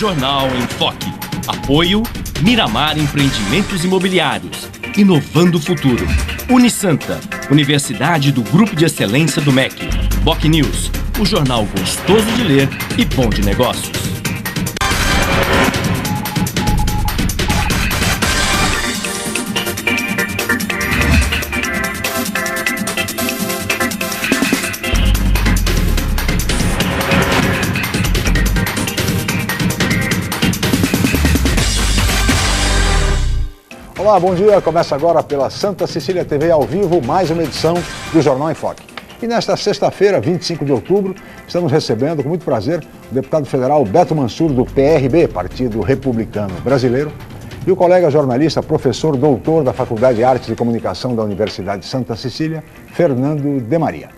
Jornal em Foque. Apoio Miramar Empreendimentos Imobiliários. Inovando o futuro. Unisanta, Universidade do Grupo de Excelência do MEC. Boc News, o jornal gostoso de ler e bom de negócios. Olá, bom dia. Começa agora pela Santa Cecília TV ao vivo, mais uma edição do Jornal em Foque. E nesta sexta-feira, 25 de outubro, estamos recebendo com muito prazer o deputado federal Beto Mansur, do PRB, Partido Republicano Brasileiro, e o colega jornalista, professor doutor da Faculdade de Artes e Comunicação da Universidade de Santa Cecília, Fernando de Maria.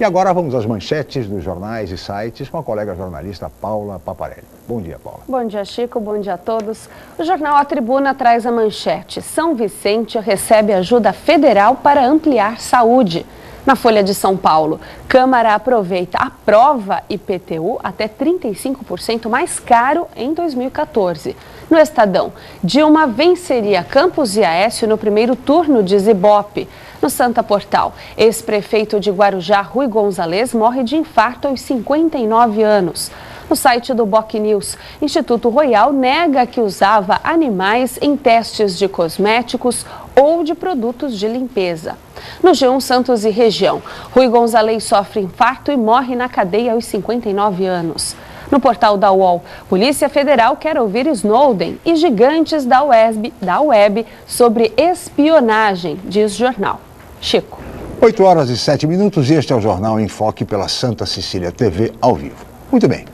E agora vamos às manchetes dos jornais e sites com a colega jornalista Paula Paparelli. Bom dia, Paula. Bom dia, Chico. Bom dia a todos. O jornal A Tribuna traz a manchete: São Vicente recebe ajuda federal para ampliar saúde. Na Folha de São Paulo, Câmara aprova IPTU até 35% mais caro em 2014. No Estadão, Dilma venceria Campos e Aécio no primeiro turno, diz Ibope. No Santa Portal, ex-prefeito de Guarujá, Rui Gonzalez, morre de infarto aos 59 anos. No site do Boc News, Instituto Royal nega que usava animais em testes de cosméticos ou de produtos de limpeza. No G1 Santos e Região, Rui Gonzalez sofre infarto e morre na cadeia aos 59 anos. No portal da UOL, Polícia Federal quer ouvir Snowden e gigantes da web sobre espionagem, diz o jornal. Chico. 8 horas e 7 minutos e este é o Jornal em Foque pela Santa Cecília TV ao vivo. Muito bem.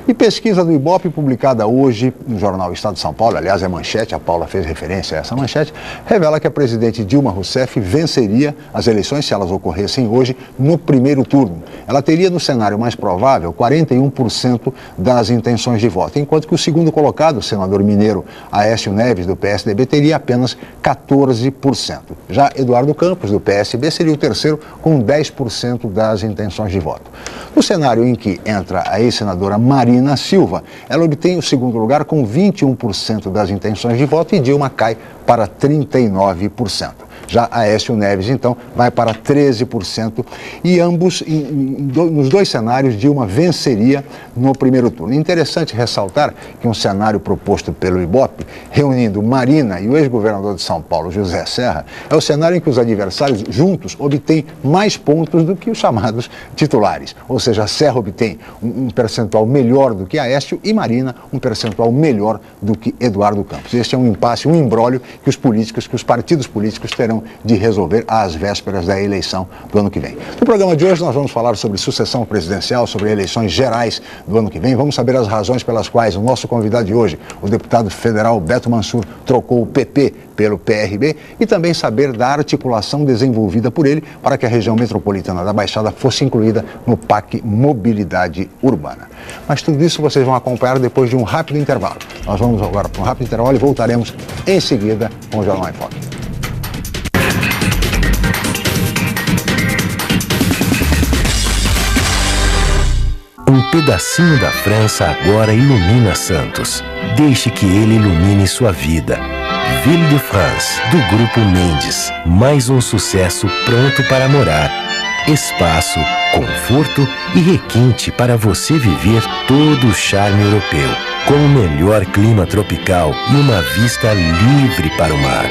E pesquisa do Ibope, publicada hoje no jornal Estado de São Paulo, aliás, é manchete, a Paula fez referência a essa manchete, revela que a presidente Dilma Rousseff venceria as eleições, se elas ocorressem hoje, no primeiro turno. Ela teria, no cenário mais provável, 41% das intenções de voto, enquanto que o segundo colocado, o senador mineiro Aécio Neves, do PSDB, teria apenas 14%. Já Eduardo Campos, do PSB, seria o terceiro, com 10% das intenções de voto. No cenário em que entra a ex-senadora Marina Silva, ela obtém o segundo lugar com 21% das intenções de voto e Dilma cai para 39%. Já Aécio Neves, então, vai para 13% e ambos, nos dois cenários, Dilma venceria no primeiro turno. Interessante ressaltar que um cenário proposto pelo Ibope, reunindo Marina e o ex-governador de São Paulo, José Serra, é o cenário em que os adversários juntos obtêm mais pontos do que os chamados titulares. Ou seja, Serra obtém um percentual melhor do que Aécio e Marina um percentual melhor do que Eduardo Campos. Este é um impasse, um imbróglio que os partidos políticos terão de resolver às vésperas da eleição do ano que vem. No programa de hoje nós vamos falar sobre sucessão presidencial, sobre eleições gerais do ano que vem. Vamos saber as razões pelas quais o nosso convidado de hoje, o deputado federal Beto Mansur, trocou o PP pelo PRB e também saber da articulação desenvolvida por ele para que a região metropolitana da Baixada fosse incluída no PAC Mobilidade Urbana. Mas tudo isso vocês vão acompanhar depois de um rápido intervalo. Nós vamos agora para um rápido intervalo e voltaremos em seguida com o Jornal em Foque. Um pedacinho da França agora ilumina Santos. Deixe que ele ilumine sua vida. Ville de France, do Grupo Mendes. Mais um sucesso pronto para morar. Espaço, conforto e requinte para você viver todo o charme europeu. Com o melhor clima tropical e uma vista livre para o mar.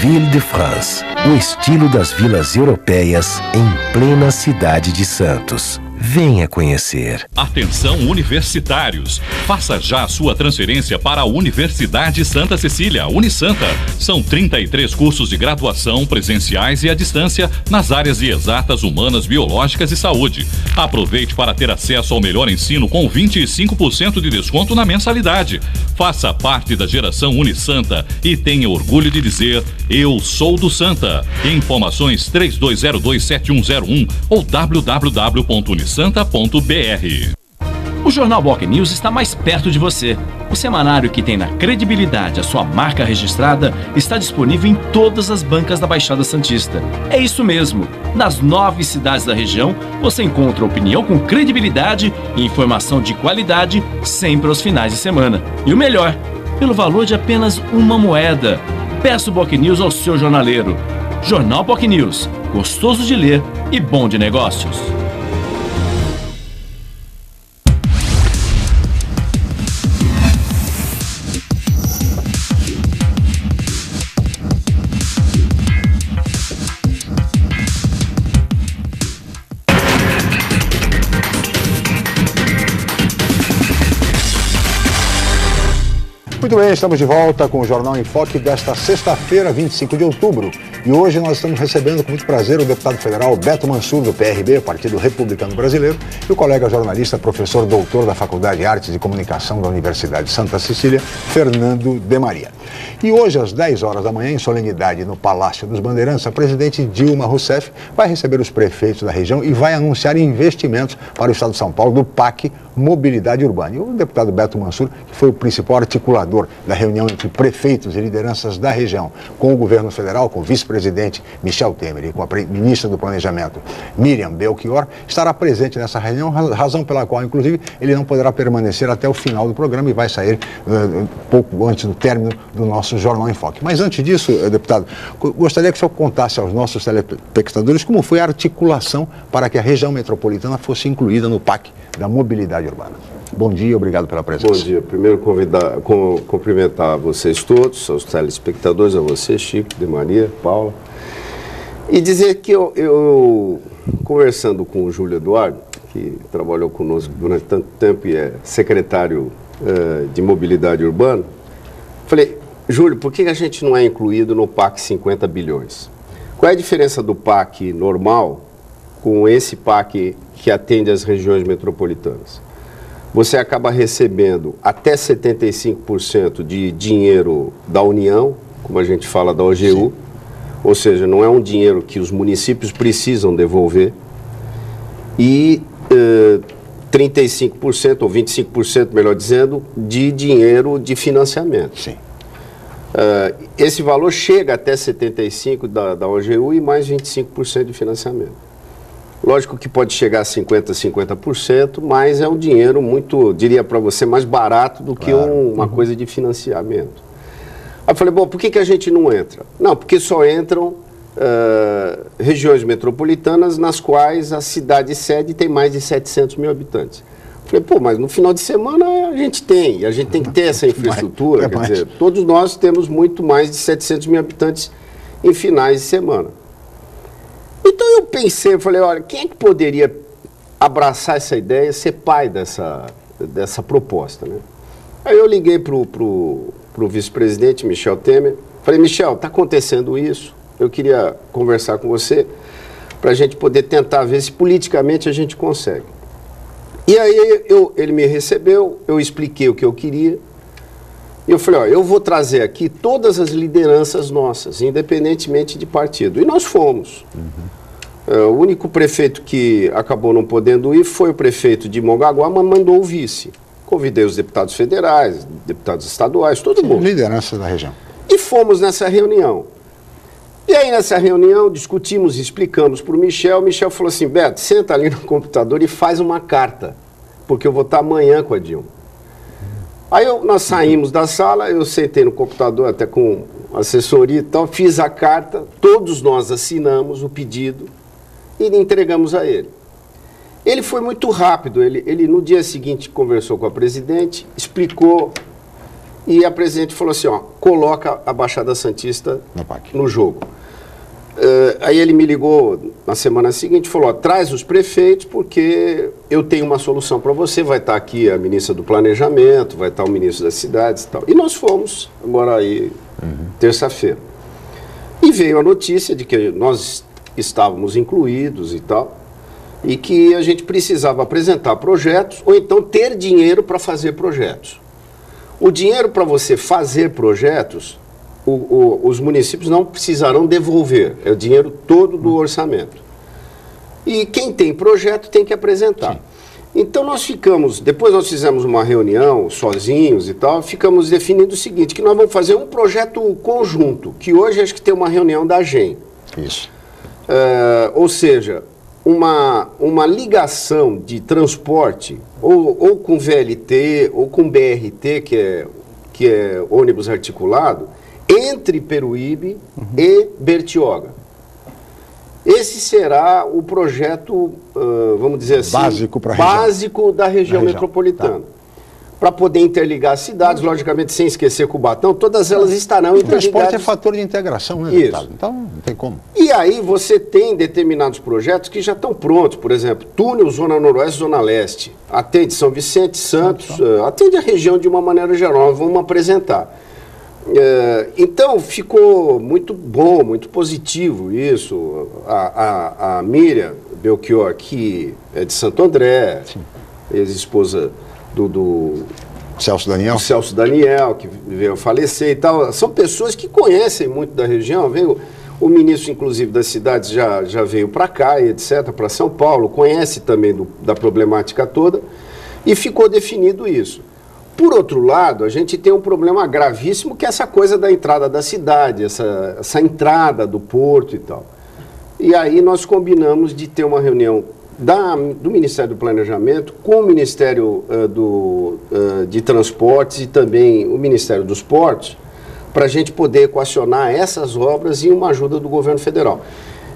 Ville de France, o estilo das vilas europeias em plena cidade de Santos. Venha conhecer. Atenção universitários, faça já a sua transferência para a Universidade Santa Cecília, Unisanta. São 33 cursos de graduação presenciais e à distância nas áreas de exatas, humanas, biológicas e saúde. Aproveite para ter acesso ao melhor ensino com 25% de desconto na mensalidade. Faça parte da geração Unisanta e tenha orgulho de dizer: eu sou do Santa. Informações 32027101 ou www.unisanta.br. O Jornal Boc News está mais perto de você. O semanário que tem na credibilidade a sua marca registrada está disponível em todas as bancas da Baixada Santista. É isso mesmo, nas 9 cidades da região você encontra opinião com credibilidade e informação de qualidade sempre aos finais de semana. E o melhor, pelo valor de apenas uma moeda. Peça o BocNews ao seu jornaleiro. Jornal BocNews, gostoso de ler e bom de negócios. Muito bem, estamos de volta com o Jornal em Foque desta sexta-feira, 25 de outubro. E hoje nós estamos recebendo com muito prazer o deputado federal Beto Mansur, do PRB, Partido Republicano Brasileiro, e o colega jornalista, professor doutor da Faculdade de Artes e Comunicação da Universidade de Santa Cecília, Fernando de Maria. E hoje, às 10 horas da manhã, em solenidade no Palácio dos Bandeirantes, a presidente Dilma Rousseff vai receber os prefeitos da região e vai anunciar investimentos para o estado de São Paulo do PAC Mobilidade Urbana. E o deputado Beto Mansur, que foi o principal articulador da reunião entre prefeitos e lideranças da região com o governo federal, com o vice-presidente Michel Temer e com a ministra do Planejamento, Miriam Belchior, estará presente nessa reunião, razão pela qual, inclusive, ele não poderá permanecer até o final do programa e vai sair pouco antes do término do nosso Jornal em Foque. Mas antes disso, deputado, gostaria que o senhor contasse aos nossos telespectadores como foi a articulação para que a região metropolitana fosse incluída no PAC da Mobilidade Urbana. Bom dia, obrigado pela presença. Bom dia. Primeiro cumprimentar vocês todos, aos telespectadores, a você, Chico, de Maria, Paula, e dizer que eu conversando com o Júlio Eduardo, que trabalhou conosco durante tanto tempo e é secretário de Mobilidade Urbana, falei, Júlio, por que a gente não é incluído no PAC 50 bilhões? Qual é a diferença do PAC normal com esse PAC que atende as regiões metropolitanas? Você acaba recebendo até 75% de dinheiro da União, como a gente fala da OGU, sim, ou seja, não é um dinheiro que os municípios precisam devolver, e 35% ou 25%, melhor dizendo, de dinheiro de financiamento. Sim. Esse valor chega até 75% da OGU e mais 25% de financiamento. Lógico que pode chegar a 50%, mas é um dinheiro muito, diria para você, mais barato do que uma coisa de financiamento. Aí eu falei, bom, por que a gente não entra? Não, porque só entram regiões metropolitanas nas quais a cidade-sede tem mais de 700 mil habitantes. Eu falei, pô, mas no final de semana a gente tem que ter essa infraestrutura, quer dizer, todos nós temos muito mais de 700 mil habitantes em finais de semana. Então eu pensei, eu falei, olha, quem é que poderia abraçar essa ideia, ser pai dessa proposta, né? Aí eu liguei pro vice-presidente Michel Temer, falei, Michel, está acontecendo isso, eu queria conversar com você para a gente poder tentar ver se politicamente a gente consegue. E aí ele me recebeu, eu expliquei o que eu queria, e eu falei, ó, eu vou trazer aqui todas as lideranças nossas, independentemente de partido. E nós fomos. O único prefeito que acabou não podendo ir foi o prefeito de Mongaguá, mas mandou o vice. Convidei os deputados federais, deputados estaduais, todo mundo. Lideranças da região. E fomos nessa reunião. E aí nessa reunião discutimos, explicamos para o Michel. O Michel falou assim, Beto, senta ali no computador e faz uma carta, porque eu vou estar amanhã com a Dilma. Aí nós saímos da sala, eu sentei no computador até com assessoria e tal, fiz a carta, todos nós assinamos o pedido e entregamos a ele. Ele foi muito rápido, ele no dia seguinte conversou com a presidente, explicou e a presidente falou assim, ó, coloca a Baixada Santista no jogo. Aí ele me ligou na semana seguinte e falou, ó, traz os prefeitos porque eu tenho uma solução para você, vai estar aqui a ministra do Planejamento, vai estar o ministro das Cidades e tal. E nós fomos agora aí, terça-feira. E veio a notícia de que nós estávamos incluídos e tal, e que a gente precisava apresentar projetos ou então ter dinheiro para fazer projetos. O dinheiro para você fazer projetos, os municípios não precisarão devolver, é o dinheiro todo do orçamento. E quem tem projeto tem que apresentar. Sim. Então depois nós fizemos uma reunião sozinhos e tal, ficamos definindo o seguinte, que nós vamos fazer um projeto conjunto, que hoje acho que tem uma reunião da AGEM. Isso. Ou seja, uma ligação de transporte, ou com VLT, ou com BRT, que é ônibus articulado, entre Peruíbe e Bertioga. Esse será o projeto, vamos dizer assim, básico da região metropolitana. Tá. Para poder interligar as cidades, logicamente sem esquecer Cubatão, todas elas estarão interligadas. O transporte é fator de integração, né, deputado? Então não tem como. E aí você tem determinados projetos que já estão prontos, por exemplo, túnel Zona Noroeste, Zona Leste, atende São Vicente, Santos, atende a região de uma maneira geral, nós vamos apresentar. Então ficou muito bom, muito positivo isso. A Miriam Belchior, que é de Santo André, ex-esposa do Celso Daniel. Celso Daniel, que veio a falecer e tal, são pessoas que conhecem muito da região. O ministro, inclusive, das cidades já veio para cá, e etc., para São Paulo, conhece também da problemática toda, e ficou definido isso. Por outro lado, a gente tem um problema gravíssimo, que é essa coisa da entrada da cidade, essa entrada do porto e tal. E aí nós combinamos de ter uma reunião do Ministério do Planejamento com o Ministério de Transportes e também o Ministério dos Portos, para a gente poder equacionar essas obras e uma ajuda do governo federal.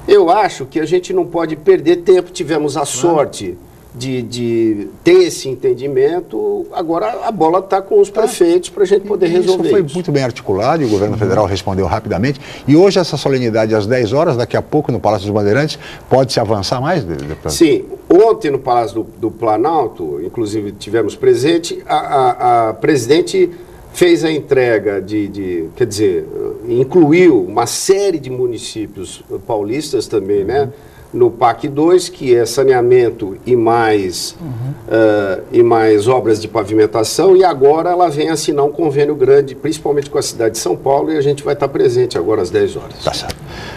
Eu acho que a gente não pode perder tempo, tivemos a sorte de ter esse entendimento, agora a bola está com os prefeitos para a gente poder resolver isso. Foi muito bem articulado e o governo federal respondeu rapidamente. E hoje essa solenidade às 10 horas, daqui a pouco no Palácio dos Bandeirantes, pode-se avançar mais, deputado? Sim, ontem no Palácio do Planalto, inclusive tivemos presente, a presidente fez a entrega quer dizer, incluiu uma série de municípios paulistas também, né? No PAC 2, que é saneamento e mais obras de pavimentação, e agora ela vem assinar um convênio grande, principalmente com a cidade de São Paulo, e a gente vai estar presente agora às 10 horas. Tá certo.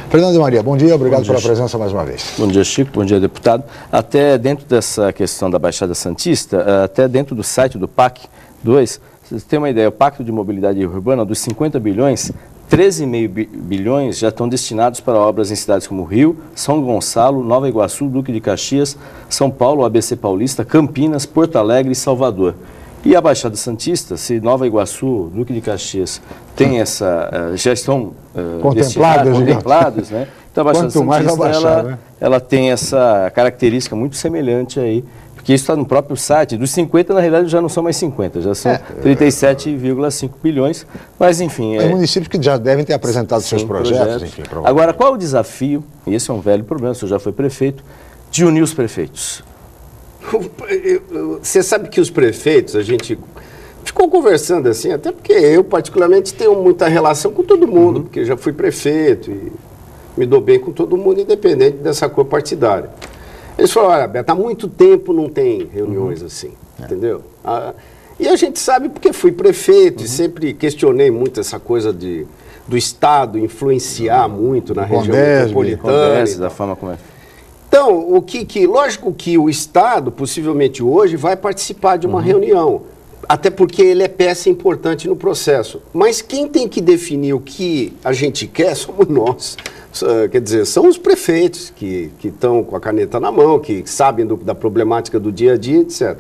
Fernando de Maria, bom dia, obrigado pela presença mais uma vez. Bom dia, Chico, bom dia, deputado. Até dentro dessa questão da Baixada Santista, até dentro do site do PAC 2, vocês têm uma ideia, o Pacto de Mobilidade Urbana, dos 50 bilhões, 13,5 bilhões já estão destinados para obras em cidades como Rio, São Gonçalo, Nova Iguaçu, Duque de Caxias, São Paulo, ABC Paulista, Campinas, Porto Alegre e Salvador. E a Baixada Santista, se Nova Iguaçu, Duque de Caxias tem já estão contemplados, né? Então a Baixada Santista ela tem essa característica muito semelhante aí, porque isso está no próprio site. Dos 50, na realidade, já não são mais 50, já são 37,5 bilhões, mas enfim... Tem municípios que já devem ter apresentado seus projetos, enfim. Agora, qual é o desafio, e esse é um velho problema, o senhor já foi prefeito, de unir os prefeitos? Você sabe que os prefeitos, a gente ficou conversando assim, até porque eu particularmente tenho muita relação com todo mundo, porque já fui prefeito e me dou bem com todo mundo, independente dessa cor partidária. Eles falaram, olha, Beto, há muito tempo não tem reuniões assim, entendeu? E a gente sabe porque fui prefeito e sempre questionei muito essa coisa do Estado influenciar muito na região metropolitana. Da forma como é. Então, lógico que o Estado, possivelmente hoje, vai participar de uma reunião, até porque ele é peça importante no processo. Mas quem tem que definir o que a gente quer somos nós. Quer dizer, são os prefeitos que estão com a caneta na mão, que sabem da problemática do dia a dia, etc.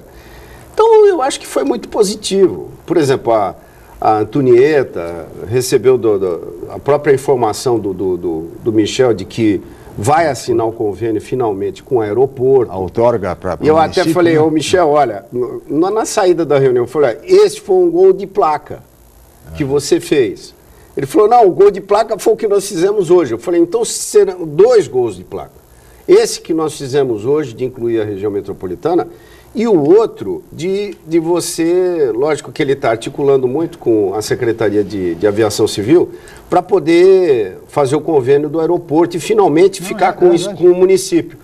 Então, eu acho que foi muito positivo. Por exemplo, a Antonieta recebeu a própria informação do Michel de que vai assinar o convênio finalmente com o aeroporto. A outorga para eu até falei, ô Michel, olha, na saída da reunião, eu falei, esse foi um gol de placa que você fez. Ele falou, não, o gol de placa foi o que nós fizemos hoje. Eu falei, então serão 2 gols de placa. Esse que nós fizemos hoje, de incluir a região metropolitana, e o outro de você, lógico que ele está articulando muito com a Secretaria de Aviação Civil, para poder fazer o convênio do aeroporto e finalmente ficar com o município.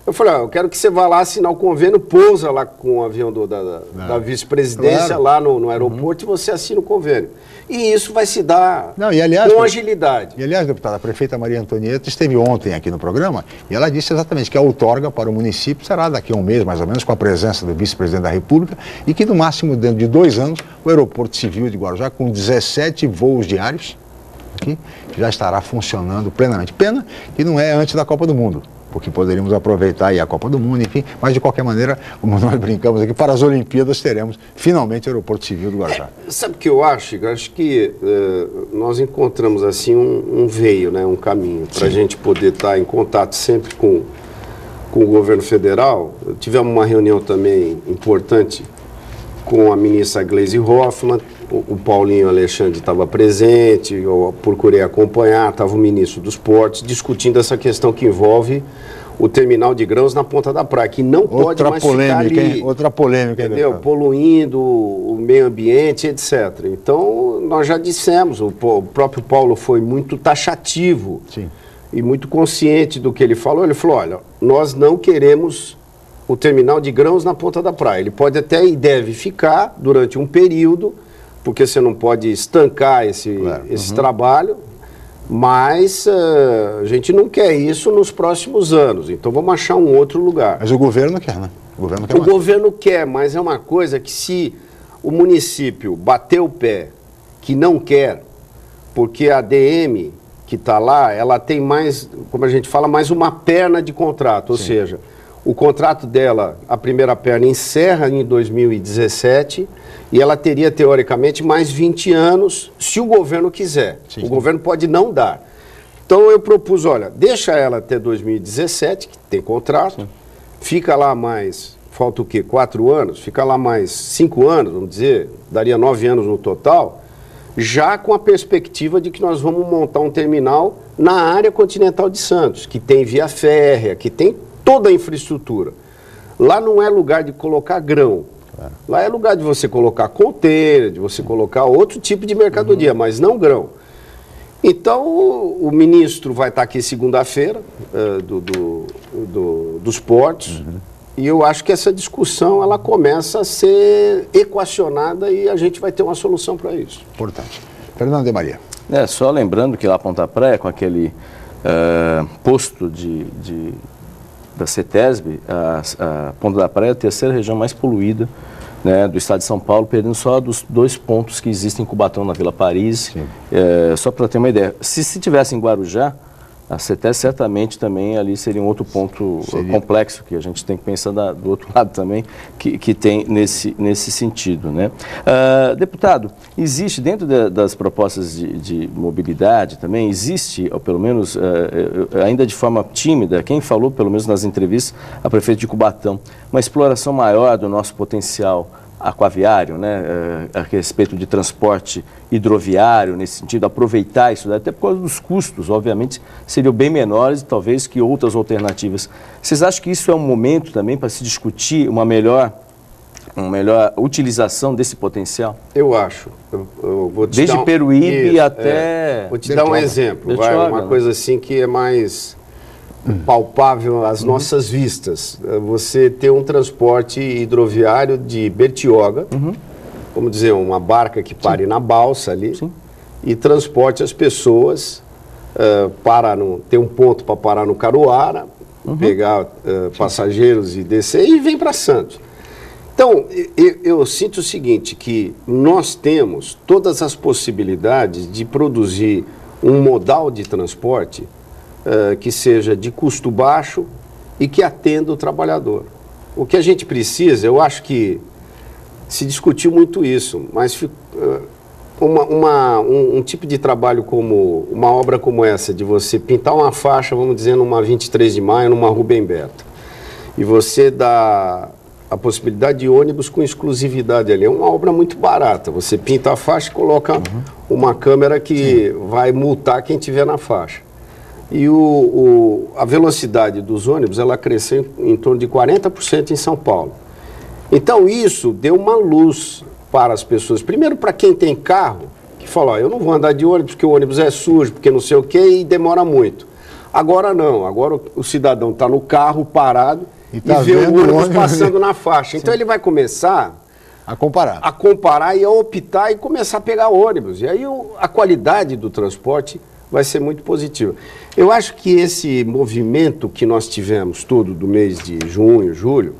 Eu falei, eu quero que você vá lá assinar o convênio, pousa lá com o avião da vice-presidência, claro, lá no aeroporto, e você assina o convênio. E isso vai se dar com agilidade. E, aliás, deputada, a prefeita Maria Antonieta esteve ontem aqui no programa e ela disse exatamente que a outorga para o município será daqui a um mês, mais ou menos, com a presença do vice-presidente da República e que, no máximo, dentro de 2 anos, o aeroporto civil de Guarujá, com 17 voos diários, aqui, já estará funcionando plenamente. Pena que não é antes da Copa do Mundo, porque poderíamos aproveitar aí a Copa do Mundo, enfim, mas de qualquer maneira, como nós brincamos aqui, para as Olimpíadas teremos finalmente o aeroporto civil do Guarujá. Sabe o que eu acho? Eu acho que nós encontramos assim um veio, né, um caminho, para a gente poder estar em contato sempre com o governo federal. Tivemos uma reunião também importante com a ministra Gleisi Hoffmann, o Paulinho Alexandre estava presente, eu procurei acompanhar, estava o ministro dos Portos, discutindo essa questão que envolve o terminal de grãos na Ponta da Praia, que não pode mais ficar ali. Outra polêmica, entendeu? Poluindo o meio ambiente, etc. Então, nós já dissemos, o próprio Paulo foi muito taxativo. Sim. E muito consciente do que ele falou. Ele falou, olha, nós não queremos o terminal de grãos na Ponta da Praia. Ele pode até e deve ficar durante um período, porque você não pode estancar esse trabalho, mas a gente não quer isso nos próximos anos, então vamos achar um outro lugar. Mas o governo quer, né? O governo quer, mas é uma coisa que se o município bater o pé que não quer, porque a ADM que está lá, ela tem mais, como a gente fala, mais uma perna de contrato, ou seja, o contrato dela, a primeira perna, encerra em 2017 e ela teria, teoricamente, mais 20 anos se o governo quiser. Sim. O governo pode não dar. Então eu propus, olha, deixa ela até 2017, que tem contrato, fica lá mais, falta o quê? 4 anos? Fica lá mais 5 anos, vamos dizer, daria 9 anos no total, já com a perspectiva de que nós vamos montar um terminal na área continental de Santos, que tem via férrea, que tem toda a infraestrutura. Lá não é lugar de colocar grão. Lá é lugar de você colocar container, de você colocar outro tipo de mercadoria, mas não grão. Então, o ministro vai estar aqui segunda-feira, dos portos, e eu acho que essa discussão ela começa a ser equacionada e a gente vai ter uma solução para isso. Importante. Fernando de Maria. Só lembrando que lá Ponta Praia, com aquele posto da CETESB, a Ponta da Praia é a terceira região mais poluída, né, do estado de São Paulo, perdendo só dos 2 pontos que existem em Cubatão, na Vila Paris. Só para ter uma ideia. Se tivesse em Guarujá, a CETESB certamente também ali seria um outro ponto complexo, que a gente tem que pensar do outro lado também, que tem nesse sentido, né? Deputado, existe dentro das propostas de mobilidade também, existe, ou pelo menos ainda de forma tímida, quem falou pelo menos nas entrevistas, a prefeita de Cubatão, uma exploração maior do nosso potencial aquaviário, né, a respeito de transporte hidroviário, nesse sentido, aproveitar isso, até por causa dos custos, obviamente, seriam bem menores, talvez, que outras alternativas. Vocês acham que isso é um momento também para se discutir uma melhor utilização desse potencial? Eu acho. Eu vou te Desde Peruíbe até... Vou te dar um exemplo, uma coisa assim que é mais palpável às nossas vistas. Você ter um transporte hidroviário de Bertioga, vamos dizer, uma barca que pare na balsa ali, e transporte as pessoas, ter um ponto para parar no Caruara, pegar passageiros e descer e vem para Santos. Então, eu sinto o seguinte, que nós temos todas as possibilidades de produzir um modal de transporte que seja de custo baixo e que atenda o trabalhador. O que a gente precisa, eu acho que se discutiu muito isso, mas um tipo de trabalho como uma obra como essa, de você pintar uma faixa, vamos dizer, numa 23 de maio, numa Rubem Berta, e você dá a possibilidade de ônibus com exclusividade ali, é uma obra muito barata. Você pinta a faixa e coloca uma câmera que vai multar quem estiver na faixa. E a velocidade dos ônibus, ela cresceu em torno de 40% em São Paulo. Então isso deu uma luz para as pessoas. Primeiro para quem tem carro, que fala, eu não vou andar de ônibus porque o ônibus é sujo, porque não sei o quê, e demora muito. Agora não, agora o cidadão está no carro parado e vê o ônibus passando na faixa. Então ele vai começar a comparar e a optar e começar a pegar ônibus. E aí a qualidade do transporte vai ser muito positiva. Eu acho que esse movimento que nós tivemos todo do mês de junho, julho,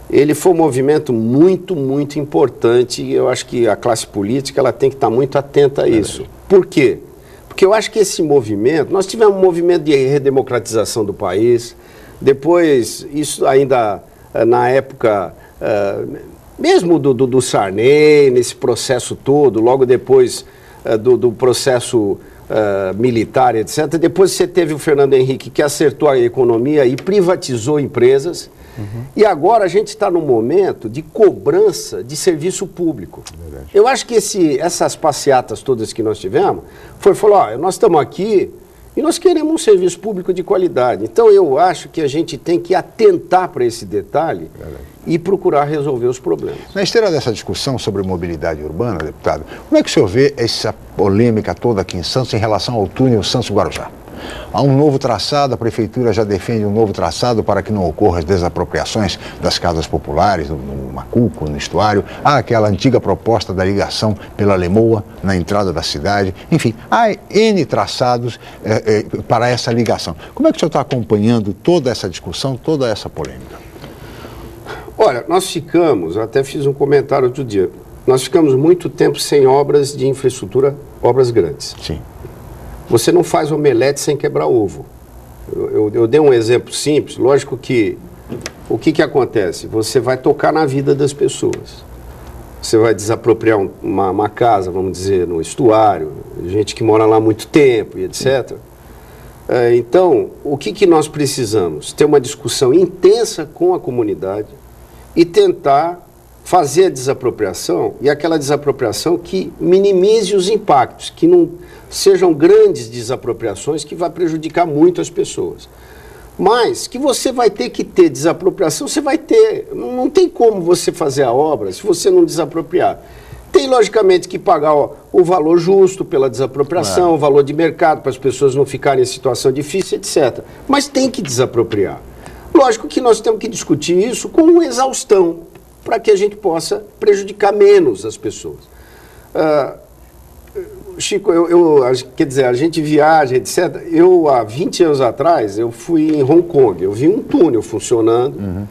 ele foi um movimento muito, muito importante e eu acho que a classe política ela tem que estar muito atenta a isso. Por quê? Porque eu acho que esse movimento, nós tivemos um movimento de redemocratização do país, depois, isso ainda na época, mesmo do Sarney, nesse processo todo, logo depois do processo militar, etc. Depois você teve o Fernando Henrique que acertou a economia e privatizou empresas. E agora a gente está num momento de cobrança de serviço público. Eu acho que essas passeatas todas que nós tivemos, falou, nós estamos aqui e nós queremos um serviço público de qualidade. Então eu acho que a gente tem que atentar para esse detalhe e procurar resolver os problemas. Na esteira dessa discussão sobre mobilidade urbana, deputado, como é que o senhor vê essa polêmica toda aqui em Santos em relação ao túnel Santos-Guarujá? Há um novo traçado, a prefeitura já defende um novo traçado para que não ocorram as desapropriações das casas populares, no Macuco, no estuário. Há aquela antiga proposta da ligação pela Lemoa, na entrada da cidade. Enfim, há N traçados para essa ligação. Como é que o senhor está acompanhando toda essa discussão, toda essa polêmica? Olha, nós ficamos, até fiz um comentário outro dia, nós ficamos muito tempo sem obras de infraestrutura, obras grandes. Sim. Você não faz omelete sem quebrar ovo. Eu dei um exemplo simples, lógico que o que acontece? Você vai tocar na vida das pessoas. Você vai desapropriar uma casa, vamos dizer, no estuário, gente que mora lá há muito tempo e etc. Então, o que nós precisamos? Ter uma discussão intensa com a comunidade e tentar fazer a desapropriação, e aquela desapropriação que minimize os impactos, que não sejam grandes desapropriações que vai prejudicar muito as pessoas. Mas que você vai ter que ter desapropriação, você vai ter. Não tem como você fazer a obra se você não desapropriar. Tem, logicamente, que pagar o valor justo pela desapropriação, o valor de mercado, para as pessoas não ficarem em situação difícil, etc. Mas tem que desapropriar. Lógico que nós temos que discutir isso com exaustão, para que a gente possa prejudicar menos as pessoas. Chico, quer dizer, a gente viaja, etc. Há 20 anos atrás, eu fui em Hong Kong, eu vi um túnel funcionando,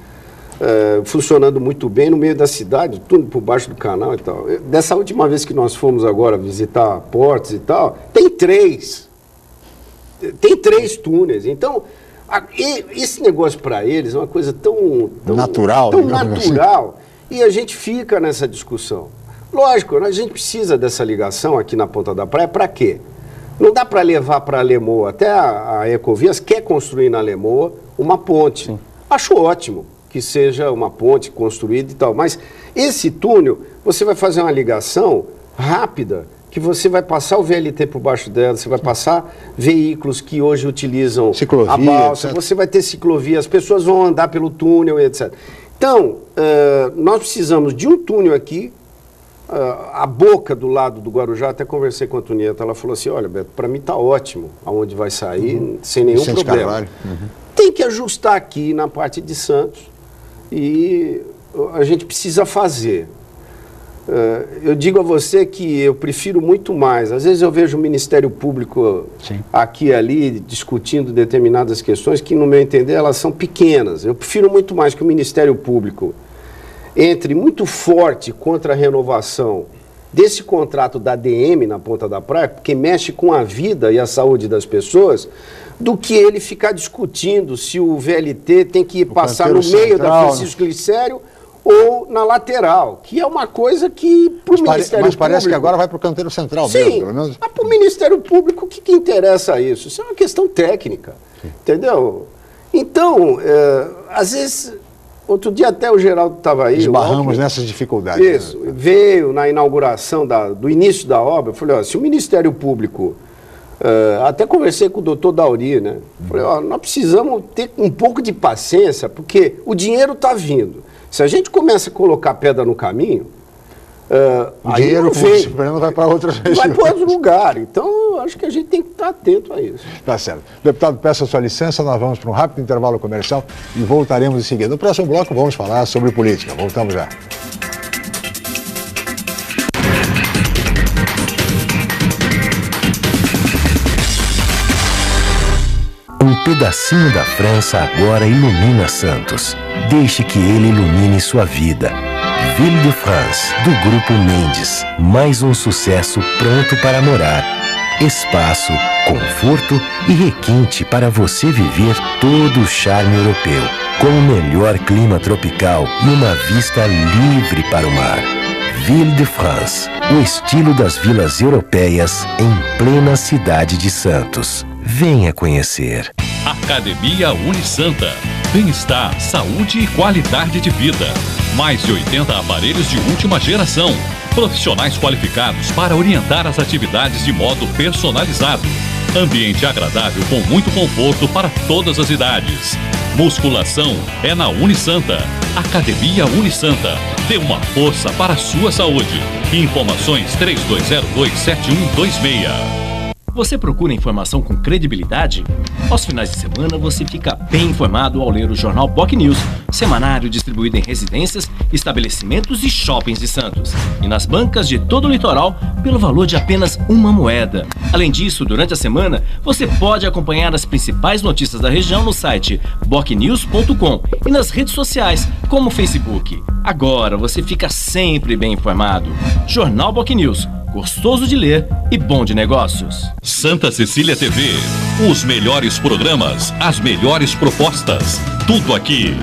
funcionando muito bem no meio da cidade, túnel por baixo do canal e tal. Dessa última vez que nós fomos agora visitar portos e tal, tem três túneis. Então, esse negócio para eles é uma coisa tão natural. Tão natural. E a gente fica nessa discussão. Lógico, a gente precisa dessa ligação aqui na Ponta da Praia, para quê? Não dá para levar para a Lemoa, até a Ecovias quer construir na Lemoa uma ponte. Sim. Acho ótimo que seja uma ponte construída e tal, mas esse túnel, você vai fazer uma ligação rápida, que você vai passar o VLT por baixo dela, você vai passar veículos que hoje utilizam ciclovia, a balsa, etc. Você vai ter ciclovia, as pessoas vão andar pelo túnel, etc. Então, nós precisamos de um túnel aqui, a boca do lado do Guarujá, até conversei com a Antonieta, ela falou assim, olha, Beto, para mim está ótimo aonde vai sair, sem nenhum problema. Tem que ajustar aqui na parte de Santos e a gente precisa fazer. Eu digo a você que eu prefiro muito mais, às vezes eu vejo o Ministério Público aqui e ali discutindo determinadas questões que, no meu entender, elas são pequenas. Eu prefiro muito mais que o Ministério Público entre muito forte contra a renovação desse contrato da ADM na Ponta da Praia, porque mexe com a vida e a saúde das pessoas, do que ele ficar discutindo se o VLT tem que passar no meio da Francisco Glicério ou na lateral, que é uma coisa que para o Ministério Público... Mas parece que agora vai para o canteiro central mesmo, pelo menos. Mas para o Ministério Público, o que interessa isso? Isso é uma questão técnica, entendeu? Então, às vezes... Outro dia até o Geraldo estava aí. Esbarramos nessas dificuldades. Isso, veio na inauguração do início da obra, eu falei, ó, se o Ministério Público, até conversei com o doutor Dauri, né? Falei, ó, nós precisamos ter um pouco de paciência, porque o dinheiro está vindo. Se a gente começa a colocar pedra no caminho, O dinheiro não vai para outras regiões. Vai para outro lugar. Então, eu acho que a gente tem que estar atento a isso. Tá certo. Deputado, peço a sua licença, nós vamos para um rápido intervalo comercial e voltaremos em seguida. No próximo bloco, vamos falar sobre política. Voltamos já. Um pedacinho da França agora ilumina Santos. Deixe que ele ilumine sua vida. Ville de France, do Grupo Mendes. Mais um sucesso pronto para morar. Espaço, conforto e requinte para você viver todo o charme europeu. Com o melhor clima tropical e uma vista livre para o mar. Ville de France, o estilo das vilas europeias em plena cidade de Santos. Venha conhecer. Academia Unisanta. Bem-estar, saúde e qualidade de vida. Mais de 80 aparelhos de última geração. Profissionais qualificados para orientar as atividades de modo personalizado. Ambiente agradável com muito conforto para todas as idades. Musculação é na Unisanta. Academia Unisanta. Dê uma força para a sua saúde. Informações 3202-7126. Você procura informação com credibilidade? Aos finais de semana você fica bem informado ao ler o jornal BOC News, semanário distribuído em residências, estabelecimentos e shoppings de Santos. E nas bancas de todo o litoral, pelo valor de apenas uma moeda. Além disso, durante a semana, você pode acompanhar as principais notícias da região no site bocnews.com e nas redes sociais, como o Facebook. Agora você fica sempre bem informado. Jornal BOC News. Gostoso de ler e bom de negócios. Santa Cecília TV. Os melhores programas, as melhores propostas. Tudo aqui.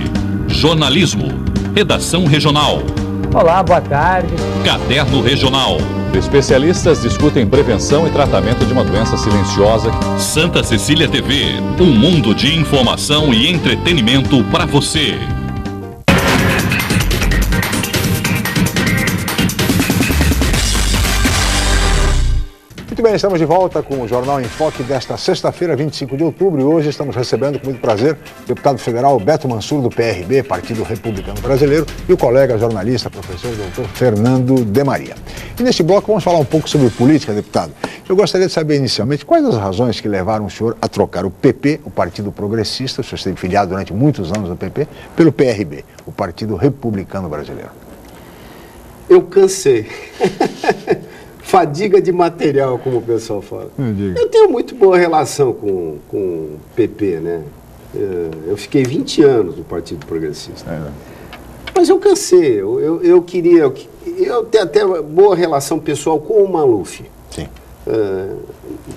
Jornalismo. Redação regional. Olá, boa tarde. Caderno regional. Especialistas discutem prevenção e tratamento de uma doença silenciosa. Santa Cecília TV. Um mundo de informação e entretenimento para você. Muito bem, estamos de volta com o Jornal em Foque desta sexta-feira, 25 de outubro, e hoje estamos recebendo com muito prazer o deputado federal Beto Mansur, do PRB, Partido Republicano Brasileiro, e o colega jornalista, professor doutor Fernando de Maria. E neste bloco vamos falar um pouco sobre política, deputado. Eu gostaria de saber inicialmente quais as razões que levaram o senhor a trocar o PP, o Partido Progressista, o senhor esteve filiado durante muitos anos no PP, pelo PRB, o Partido Republicano Brasileiro. Eu cansei. Fadiga de material, como o pessoal fala. Eu tenho muito boa relação com o PP, né? Eu fiquei 20 anos no Partido Progressista. Mas eu cansei. Eu queria... Eu tenho até boa relação pessoal com o Maluf. Sim.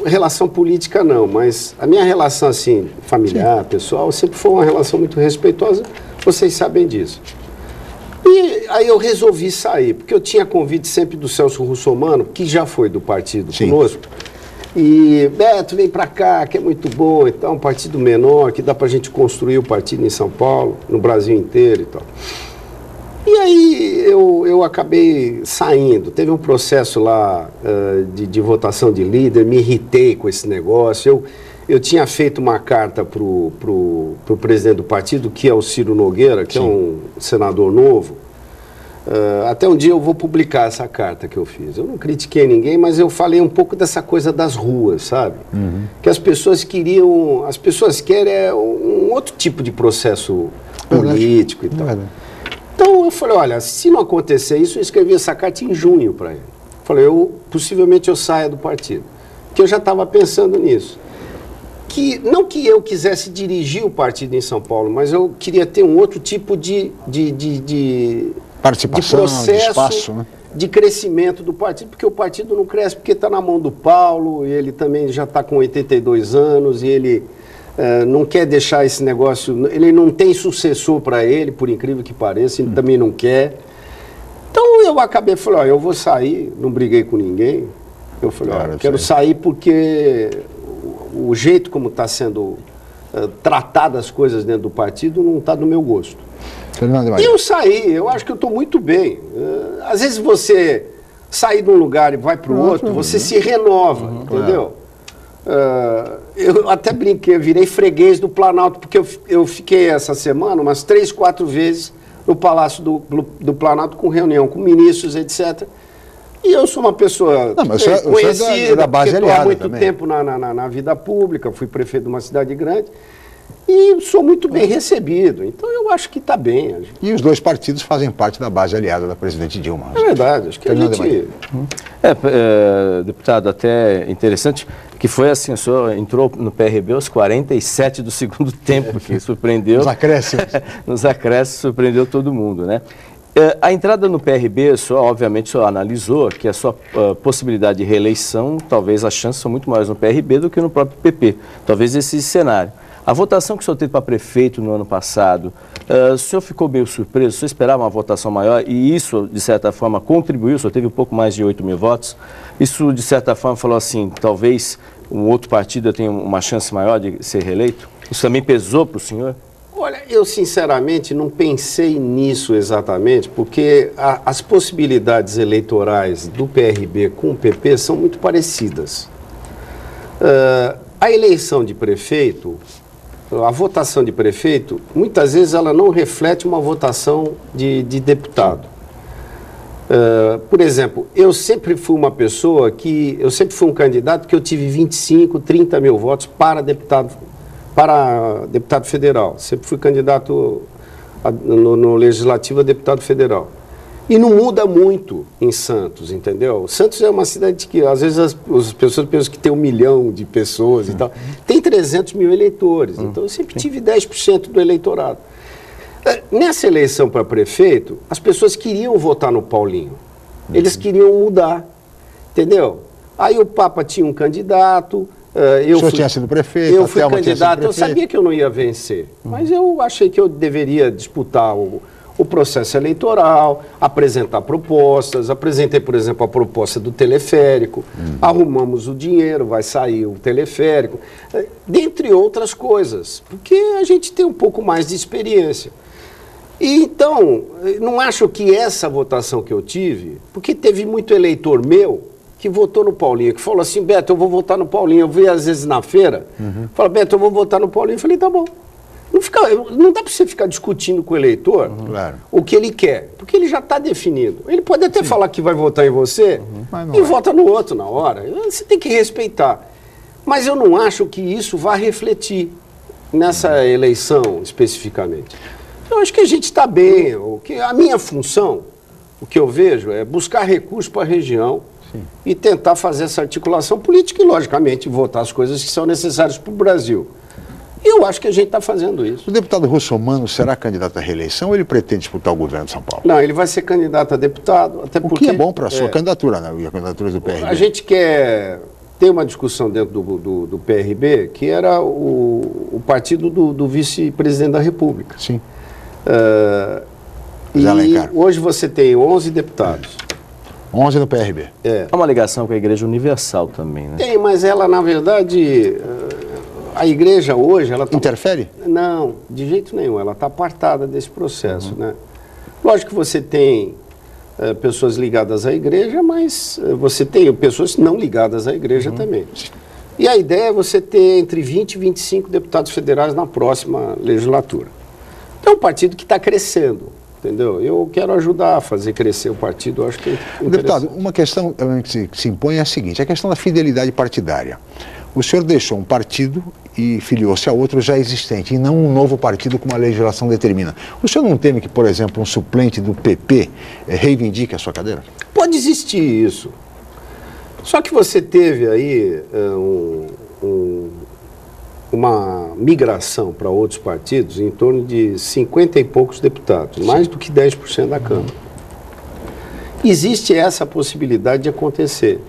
Relação política não, mas a minha relação assim, familiar, pessoal, sempre foi uma relação muito respeitosa. Vocês sabem disso. E aí eu resolvi sair, porque eu tinha convite sempre do Celso Russomano, que já foi do partido conosco. E, Beto, vem pra cá, que é muito bom, então, um partido menor, que dá pra gente construir o partido em São Paulo, no Brasil inteiro e tal. E aí eu acabei saindo. Teve um processo lá de votação de líder, me irritei com esse negócio. Eu tinha feito uma carta pro presidente do partido, que é o Ciro Nogueira, que é um senador novo. Até um dia eu vou publicar essa carta que eu fiz. Eu não critiquei ninguém, mas eu falei um pouco dessa coisa das ruas, sabe? Que as pessoas queriam... As pessoas querem um outro tipo de processo político e tal. Então eu falei, olha, se não acontecer isso, eu escrevi essa carta em junho para ele. Falei, possivelmente eu saia do partido. Porque eu já estava pensando nisso. Não que eu quisesse dirigir o partido em São Paulo, mas eu queria ter um outro tipo de participação, de processo, de espaço, né? De crescimento do partido, porque o partido não cresce porque está na mão do Paulo, e ele também já está com 82 anos, e ele não quer deixar esse negócio, ele não tem sucessor para ele, por incrível que pareça, ele também não quer. Então eu acabei, falei, ó, eu vou sair, não briguei com ninguém, eu falei, ó, quero sair porque... O jeito como está sendo tratadas as coisas dentro do partido não está do meu gosto. E eu saí, eu acho que eu estou muito bem. Às vezes você sai de um lugar e vai para o outro, você se renova, entendeu? Eu até brinquei, eu virei freguês do Planalto, porque eu fiquei essa semana umas 3, 4 vezes no Palácio do Planalto com reunião com ministros, etc. E eu sou uma pessoa conhecida, da base porque estou há muito também. tempo na vida pública, fui prefeito de uma cidade grande e sou muito bem recebido. Então eu acho que está bem. E os dois partidos fazem parte da base aliada da presidente Dilma. É verdade, acho que deputado, até interessante que foi assim, o senhor entrou no PRB aos 47 do segundo tempo, que surpreendeu. Nos acréscimos. Nos acréscimos, surpreendeu todo mundo, né? A entrada no PRB, obviamente, o senhor analisou que a sua possibilidade de reeleição, talvez as chances são muito maiores no PRB do que no próprio PP. Talvez esse cenário. A votação que o senhor teve para prefeito no ano passado, o senhor ficou meio surpreso? O senhor esperava uma votação maior e isso, de certa forma, contribuiu? O senhor teve um pouco mais de 8 mil votos. Isso, de certa forma, falou assim, talvez um outro partido tenha uma chance maior de ser reeleito? Isso também pesou para o senhor? Olha, eu sinceramente não pensei nisso exatamente, porque as possibilidades eleitorais do PRB com o PP são muito parecidas. A eleição de prefeito, a votação de prefeito, muitas vezes ela não reflete uma votação de deputado. Por exemplo, eu sempre fui uma pessoa eu sempre fui um candidato que eu tive 25, 30 mil votos para deputado federal. Sempre fui candidato no Legislativo a deputado federal. E não muda muito em Santos, entendeu? Santos é uma cidade que, às vezes, as pessoas pensam que tem 1 milhão de pessoas e tal. Tem 300 mil eleitores, então eu sempre tive 10% do eleitorado. Nessa eleição para prefeito, as pessoas queriam votar no Paulinho. Eles queriam mudar, entendeu? Aí o Papa tinha um candidato... o senhor tinha sido prefeito, eu fui candidato, eu sabia que eu não ia vencer, mas eu achei que eu deveria disputar o processo eleitoral, apresentar propostas. Apresentei, por exemplo, a proposta do teleférico, arrumamos o dinheiro, vai sair o teleférico, dentre outras coisas, porque a gente tem um pouco mais de experiência. E então, não acho que essa votação que eu tive, porque teve muito eleitor meu que votou no Paulinho, que falou assim, Beto, eu vou votar no Paulinho. Eu vi às vezes na feira, fala, Beto, eu vou votar no Paulinho. Eu falei, tá bom. Não dá para você ficar discutindo com o eleitor o que ele quer, porque ele já está definido. Ele pode até falar que vai votar em você e vota no outro na hora. Você tem que respeitar. Mas eu não acho que isso vá refletir nessa eleição especificamente. Eu acho que a gente está bem. A minha função, o que eu vejo, é buscar recursos para a região e tentar fazer essa articulação política e, logicamente, votar as coisas que são necessárias para o Brasil. E eu acho que a gente está fazendo isso. O deputado Russomano será candidato à reeleição ou ele pretende disputar o governo de São Paulo? Não, ele vai ser candidato a deputado, até porque... O que é bom para a sua candidatura, né? E a candidatura do PRB. A gente quer... Tem uma discussão dentro do PRB, que era o partido do vice-presidente da República. Sim. E hoje você tem 11 deputados. 11 no PRB. Há uma ligação com a Igreja Universal também, né? Tem, mas ela, na verdade... A igreja hoje, ela... Interfere? Não, de jeito nenhum. Ela está apartada desse processo, né? Lógico que você tem pessoas ligadas à igreja, mas você tem pessoas não ligadas à igreja também. E a ideia é você ter entre 20 e 25 deputados federais na próxima legislatura. É um partido que está crescendo, entendeu? Eu quero ajudar a fazer crescer o partido, eu acho que é Deputado, uma questão que se impõe é a seguinte, a questão da fidelidade partidária. O senhor deixou um partido e filiou-se a outro já existente, e não um novo partido como a legislação determina. O senhor não teme que, por exemplo, um suplente do PP reivindique a sua cadeira? Pode existir isso. Só que você teve aí uma migração para outros partidos em torno de 50 e poucos deputados, mais do que 10% da Câmara. Existe essa possibilidade de acontecer.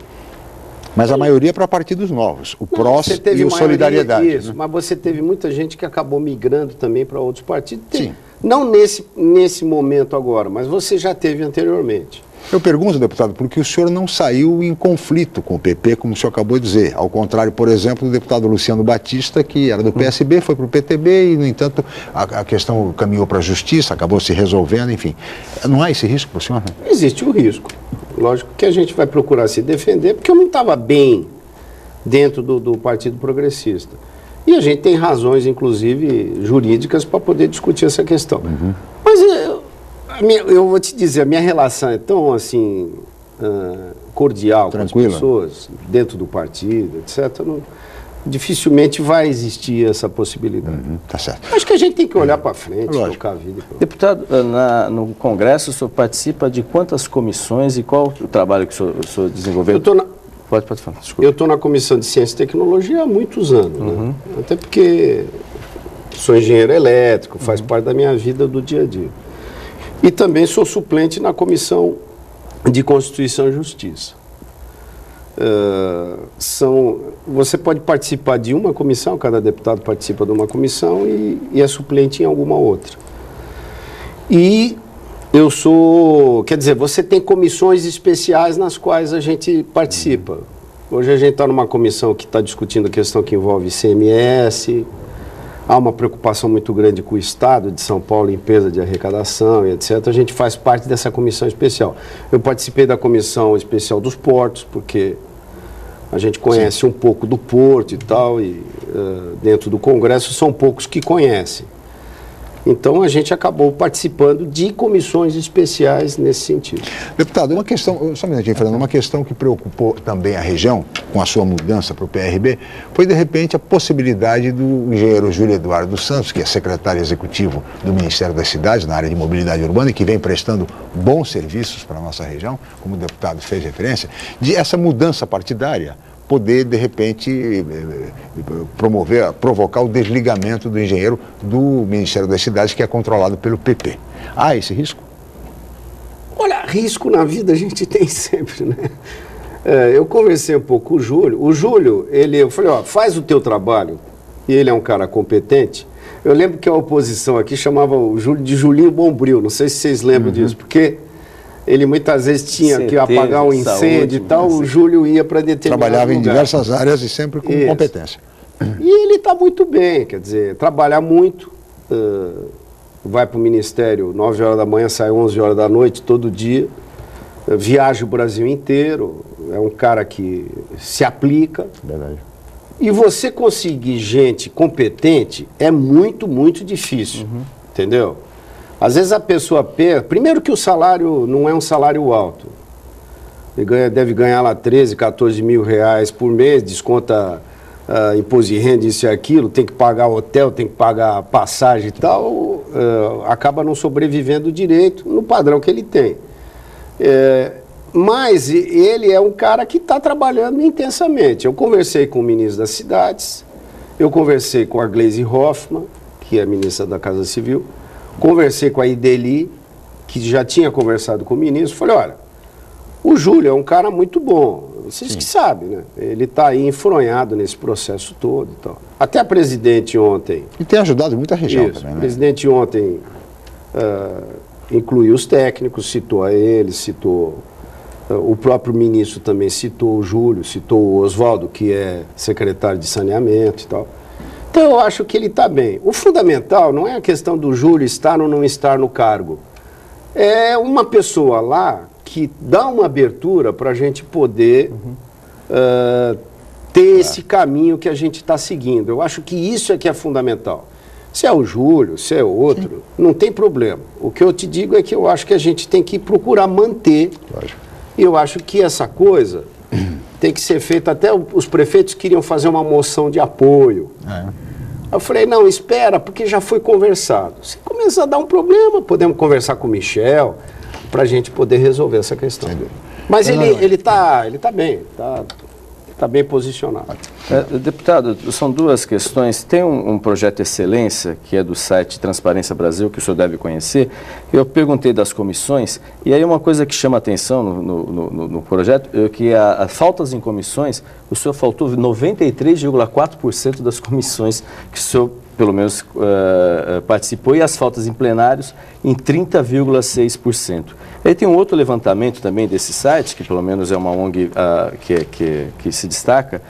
Mas a maioria é para partidos novos, o PROS e o Solidariedade. Isso, né? Mas você teve muita gente que acabou migrando também para outros partidos. Sim. Não nesse momento agora, mas você já teve anteriormente. Eu pergunto, deputado, porque o senhor não saiu em conflito com o PP, como o senhor acabou de dizer. Ao contrário, por exemplo, do deputado Luciano Batista, que era do PSB, foi para o PTB e, no entanto, a questão caminhou para a justiça, acabou se resolvendo, enfim. Não há esse risco para o senhor? Né? Existe o risco. Lógico que a gente vai procurar se defender, porque eu não estava bem dentro do Partido Progressista. E a gente tem razões, inclusive, jurídicas para poder discutir essa questão. Mas eu vou te dizer, a minha relação é tão, assim, cordial Tranquila. com as pessoas, dentro do partido, etc., dificilmente vai existir essa possibilidade. Tá certo. Acho que a gente tem que olhar para frente, Lógico. tocar a vida. Deputado, no Congresso o senhor participa de quantas comissões e qual o trabalho que o senhor desenvolveu? Pode falar, desculpa. Eu estou na Comissão de Ciência e Tecnologia há muitos anos, né? Até porque sou engenheiro elétrico, faz parte da minha vida do dia a dia. E também sou suplente na Comissão de Constituição e Justiça. Você pode participar de uma comissão, cada deputado participa de uma comissão e é suplente em alguma outra. E eu sou, quer dizer, você tem comissões especiais nas quais a gente participa. Hoje a gente está numa comissão que está discutindo a questão que envolve ICMS, há uma preocupação muito grande com o Estado de São Paulo, limpeza de arrecadação e etc. A gente faz parte dessa comissão especial. Eu participei da comissão especial dos portos, porque a gente conhece um pouco do porto e tal, e dentro do Congresso são poucos que conhecem. Então a gente acabou participando de comissões especiais nesse sentido. Deputado, uma questão, só um minutinho, Fernando, uma questão que preocupou também a região, com a sua mudança para o PRB, foi de repente a possibilidade do engenheiro Júlio Eduardo Santos, que é secretário executivo do Ministério das Cidades, na área de mobilidade urbana, e que vem prestando bons serviços para a nossa região, como o deputado fez referência, de essa mudança partidária poder, de repente, provocar o desligamento do engenheiro do Ministério das Cidades, que é controlado pelo PP. Há esse risco? Olha, risco na vida a gente tem sempre, né? Eu conversei um pouco com o Júlio. O Júlio, eu falei, ó, faz o teu trabalho, e ele é um cara competente. Eu lembro que a oposição aqui chamava o Júlio de Julinho Bombril, não sei se vocês lembram disso, porque ele muitas vezes tinha que apagar um incêndio e tal, o Júlio ia para determinado Trabalhava em lugar. diversas áreas e sempre com competência. E ele está muito bem, quer dizer, trabalha muito, vai para o Ministério 9 horas da manhã, sai 11 horas da noite, todo dia, viaja o Brasil inteiro, é um cara que se aplica. Verdade. E você conseguir gente competente é muito, muito difícil, entendeu? Às vezes a pessoa pensa, primeiro que o salário não é um salário alto. Ele deve ganhar lá 13, 14 mil reais por mês, desconta imposto de renda, isso e aquilo, tem que pagar hotel, tem que pagar passagem e tal, acaba não sobrevivendo direito no padrão que ele tem. Mas ele é um cara que está trabalhando intensamente. Eu conversei com o ministro das Cidades, eu conversei com a Gleisi Hoffmann, que é ministra da Casa Civil, conversei com a Ideli, que já tinha conversado com o ministro, falei, olha, o Júlio é um cara muito bom, vocês que sabem, né? Ele está aí enfronhado nesse processo todo e tal. Até a presidente ontem... E tem ajudado muita região também, né? A presidente ontem incluiu os técnicos, citou a ele, citou... o próprio ministro também citou o Júlio, citou o Oswaldo, que é secretário de saneamento e tal. Então eu acho que ele está bem. O fundamental não é a questão do Júlio estar ou não estar no cargo. É uma pessoa lá que dá uma abertura para a gente poder ter esse caminho que a gente está seguindo. Eu acho que isso é que é fundamental. Se é o Júlio, se é outro, não tem problema. O que eu te digo é que eu acho que a gente tem que procurar manter. Lógico. E eu acho que essa coisa tem que ser feita, até os prefeitos queriam fazer uma moção de apoio. Eu falei, não, espera, porque já foi conversado. Se começar a dar um problema, podemos conversar com o Michel, para a gente poder resolver essa questão. Mas ele tá bem, está bem posicionado. Deputado, são duas questões. Tem um projeto de excelência, que é do site Transparência Brasil, que o senhor deve conhecer. Eu perguntei das comissões, e aí uma coisa que chama atenção no projeto é que as faltas em comissões, o senhor faltou 93,4% das comissões que o senhor, pelo menos, participou, e as faltas em plenários em 30,6%. Aí tem um outro levantamento também desse site, que pelo menos é uma ONG que se destaca.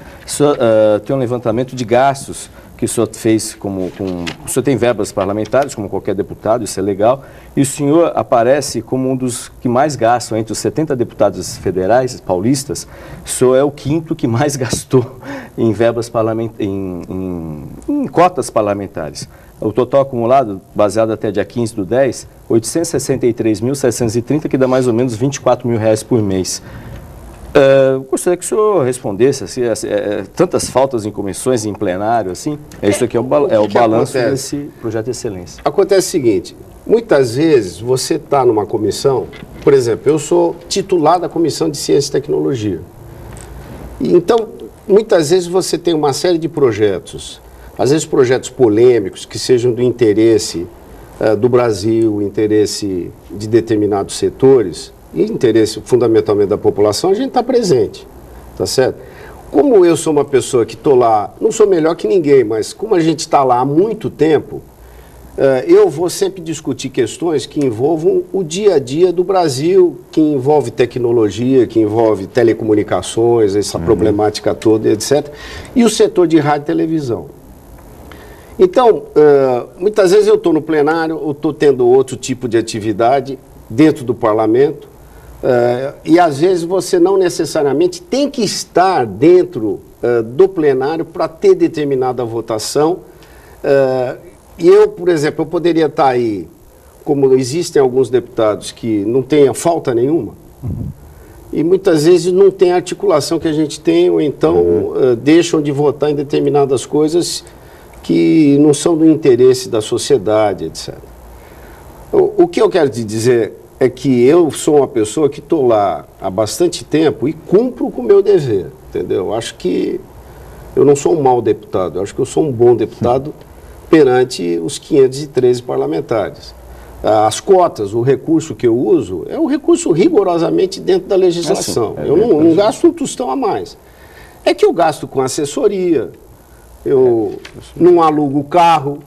Tem um levantamento de gastos que o senhor fez o senhor tem verbas parlamentares, como qualquer deputado, isso é legal, e o senhor aparece como um dos que mais gastam, entre os 70 deputados federais, paulistas, o senhor é o quinto que mais gastou em verbas em cotas parlamentares. o total acumulado, baseado até dia 15 do 10, 863.730, que dá mais ou menos R$24 mil por mês. Gostaria que o senhor respondesse, assim, tantas faltas em comissões, em plenário, assim, isso aqui é o balanço desse projeto de excelência. Acontece o seguinte, muitas vezes você está numa comissão, por exemplo, eu sou titular da Comissão de Ciência e Tecnologia, e então, muitas vezes você tem uma série de projetos, às vezes projetos polêmicos, que sejam do interesse do Brasil, interesse de determinados setores, e interesse fundamentalmente da população, a gente está presente, tá certo? Como eu sou uma pessoa que estou lá, não sou melhor que ninguém, mas como a gente está lá há muito tempo, eu vou sempre discutir questões que envolvam o dia a dia do Brasil, que envolve tecnologia, que envolve telecomunicações, essa problemática toda, etc. E o setor de rádio e televisão. Então, muitas vezes eu estou no plenário, ou estou tendo outro tipo de atividade dentro do parlamento, e às vezes você não necessariamente tem que estar dentro do plenário para ter determinada votação. E eu, por exemplo, eu poderia estar aí, como existem alguns deputados que não tenham falta nenhuma, e muitas vezes não tem a articulação que a gente tem, ou então deixam de votar em determinadas coisas que não são do interesse da sociedade, etc. O que eu quero te dizer é que eu sou uma pessoa que estou lá há bastante tempo e cumpro com o meu dever, entendeu? Eu acho que eu não sou um mau deputado, eu acho que eu sou um bom deputado perante os 513 parlamentares. As cotas, o recurso que eu uso, é um recurso rigorosamente dentro da legislação. Eu não gasto um tostão a mais. É que eu gasto com assessoria, eu não alugo o carro,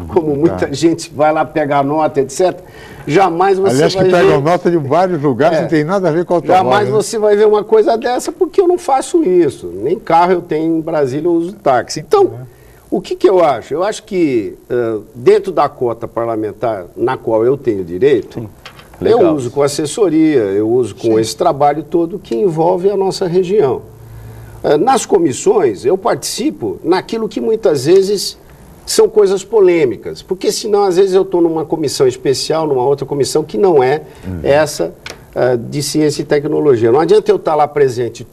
como muita gente vai lá pegar nota, etc. Jamais você aliás, vai que ver... pegam nota de vários lugares, não tem nada a ver com o automóvel. Jamais você vai ver uma coisa dessa, porque eu não faço isso. Nem carro eu tenho em Brasília, eu uso táxi. Então, o que eu acho? Eu acho que dentro da cota parlamentar na qual eu tenho direito, eu uso com assessoria, eu uso com esse trabalho todo que envolve a nossa região. Nas comissões, eu participo naquilo que muitas vezes são coisas polêmicas, porque senão às vezes eu estou numa comissão especial, numa outra comissão que não é essa de ciência e tecnologia. Não adianta eu estar lá presente em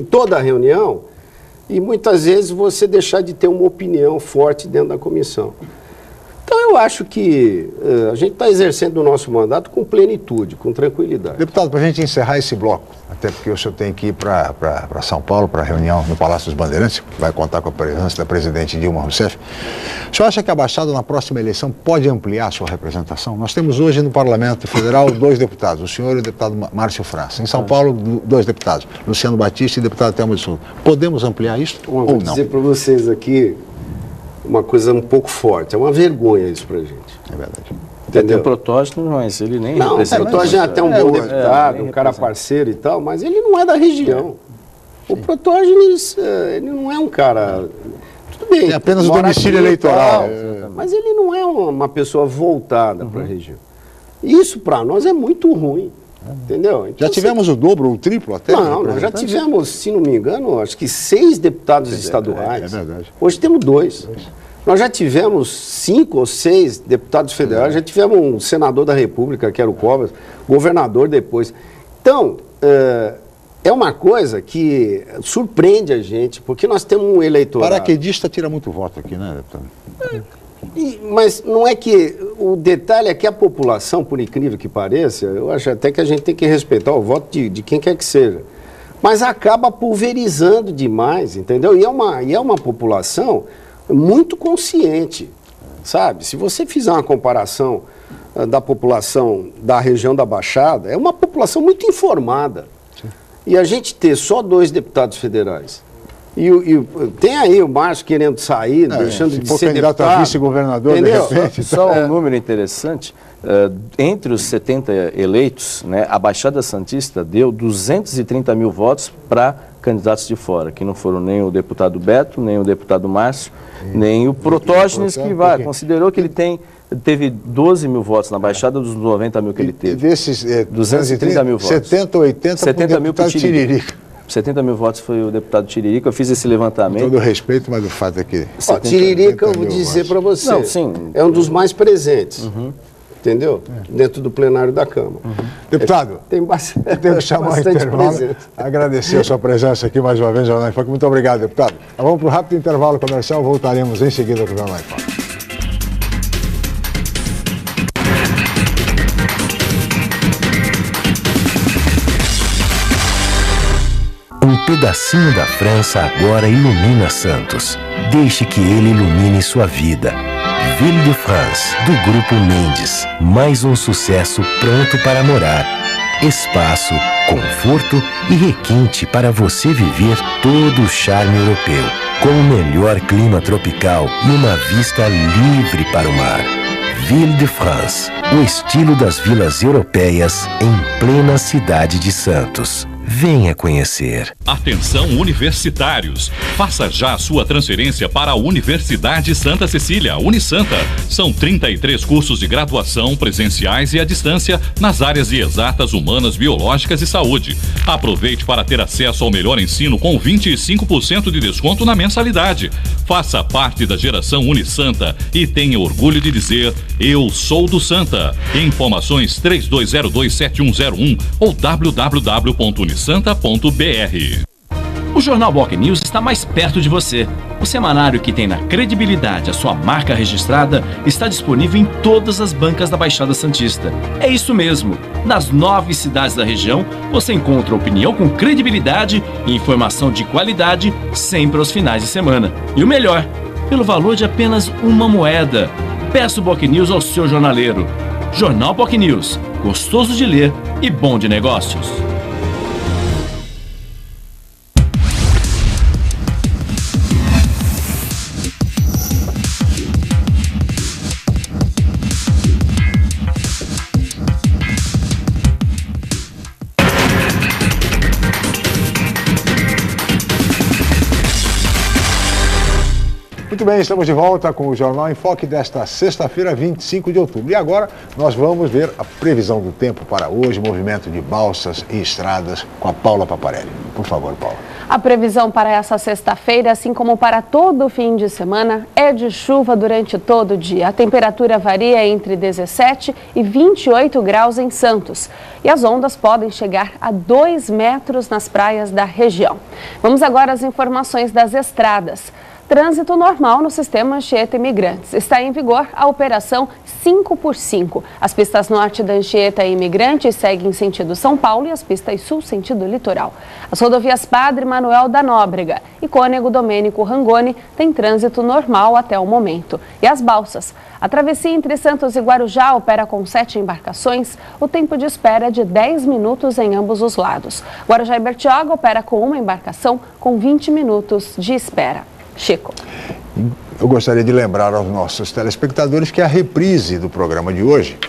toda a reunião e muitas vezes você deixar de ter uma opinião forte dentro da comissão. Então eu acho que a gente está exercendo o nosso mandato com plenitude, com tranquilidade. Deputado, para a gente encerrar esse bloco, até porque o senhor tem que ir para São Paulo, para a reunião no Palácio dos Bandeirantes, que vai contar com a presença da presidente Dilma Rousseff. O senhor acha que a Baixada, na próxima eleição, pode ampliar a sua representação? Nós temos hoje no Parlamento Federal 2 deputados, o senhor e o deputado Márcio França. Em São Paulo, 2 deputados, Luciano Batista e o deputado Telmo de Souza. Podemos ampliar isso ou não? Vou dizer para vocês aqui uma coisa um pouco forte, é uma vergonha isso pra gente. É verdade. Entendeu? Tem o Protógenes, mas ele nem representa. O Protógenes é até um bom deputado, um cara parceiro e tal, mas ele não é da região. O Protógenes, ele não é um cara... Tudo bem. É apenas o domicílio eleitoral. Mas ele não é uma pessoa voltada para a região. Isso para nós é muito ruim. Entendeu? Então, já tivemos o dobro ou o triplo até? Não, nós já tivemos, se não me engano, acho que 6 deputados estaduais. É verdade. Hoje temos 2. Nós já tivemos 5 ou 6 deputados federais, já tivemos um senador da República, que era o Covas, governador depois. Então, é uma coisa que surpreende a gente, porque nós temos um eleitorado... Paraquedista tira muito voto aqui, né, deputado? Mas não é que... O detalhe é que a população, por incrível que pareça, eu acho até que a gente tem que respeitar o voto de quem quer que seja. Mas acaba pulverizando demais, entendeu? E é uma população muito consciente, sabe? Se você fizer uma comparação da população da região da Baixada, é uma população muito informada. Sim. E a gente ter só 2 deputados federais... E tem aí o Márcio querendo sair, deixando de ser candidato deputado, a vice-governador, de repente. Só um número interessante, entre os 70 eleitos, né, a Baixada Santista deu 230 mil votos para candidatos de fora, que não foram nem o deputado Beto, nem o deputado Márcio, nem o Protógenes, que considerou que ele teve 12 mil votos na Baixada dos 90 mil que ele teve. Desses 230 mil votos. 70, 80 mil para o Tiririca. 70 mil votos foi o deputado Tiririca. Eu fiz esse levantamento. Com todo respeito, mas o fato é que... Tiririca, eu vou dizer para você, não, sim, é um dos mais presentes. Entendeu? Dentro do plenário da Câmara. Deputado, tem bastante, eu tenho que chamar o intervalo. Agradecer a sua presença aqui mais uma vez no Jornal em Foque. Muito obrigado, deputado. Nós vamos para o rápido intervalo comercial, voltaremos em seguida com o Jornal em Foque. Um pedacinho da França agora ilumina Santos. Deixe que ele ilumine sua vida. Ville de France, do Grupo Mendes. Mais um sucesso pronto para morar. Espaço, conforto e requinte para você viver todo o charme europeu. Com o melhor clima tropical e uma vista livre para o mar. Ville de France, o estilo das vilas europeias em plena cidade de Santos. Venha conhecer. Atenção universitários, faça já a sua transferência para a Universidade Santa Cecília, Unisanta. São 33 cursos de graduação presenciais e à distância nas áreas de exatas, humanas, biológicas e saúde. Aproveite para ter acesso ao melhor ensino com 25% de desconto na mensalidade. Faça parte da geração Unisanta e tenha orgulho de dizer: eu sou do Santa. Informações 32027101 ou www.unisanta.br. O Jornal Boc News está mais perto de você. O semanário que tem na credibilidade a sua marca registrada está disponível em todas as bancas da Baixada Santista. É isso mesmo. Nas 9 cidades da região, você encontra opinião com credibilidade e informação de qualidade sempre aos finais de semana. E o melhor, pelo valor de apenas uma moeda. Peça o Boc News ao seu jornaleiro. Jornal Boc News, gostoso de ler e bom de negócios. Muito bem, estamos de volta com o Jornal em Foque desta sexta-feira, 25 de outubro. E agora nós vamos ver a previsão do tempo para hoje, movimento de balsas e estradas com a Paula Paparelli. Por favor, Paula. A previsão para essa sexta-feira, assim como para todo o fim de semana, é de chuva durante todo o dia. A temperatura varia entre 17 e 28 graus em Santos. E as ondas podem chegar a 2 metros nas praias da região. Vamos agora às informações das estradas. Trânsito normal no sistema Anchieta Imigrantes. Está em vigor a operação 5x5. As pistas norte da Anchieta Imigrantes seguem em sentido São Paulo e as pistas sul sentido litoral. As rodovias Padre Manuel da Nóbrega e Cônego Domênico Rangoni têm trânsito normal até o momento. E as balsas. A travessia entre Santos e Guarujá opera com 7 embarcações. O tempo de espera é de 10 minutos em ambos os lados. Guarujá e Bertioga opera com uma embarcação com 20 minutos de espera. Chico. Eu gostaria de lembrar aos nossos telespectadores que a reprise do programa de hoje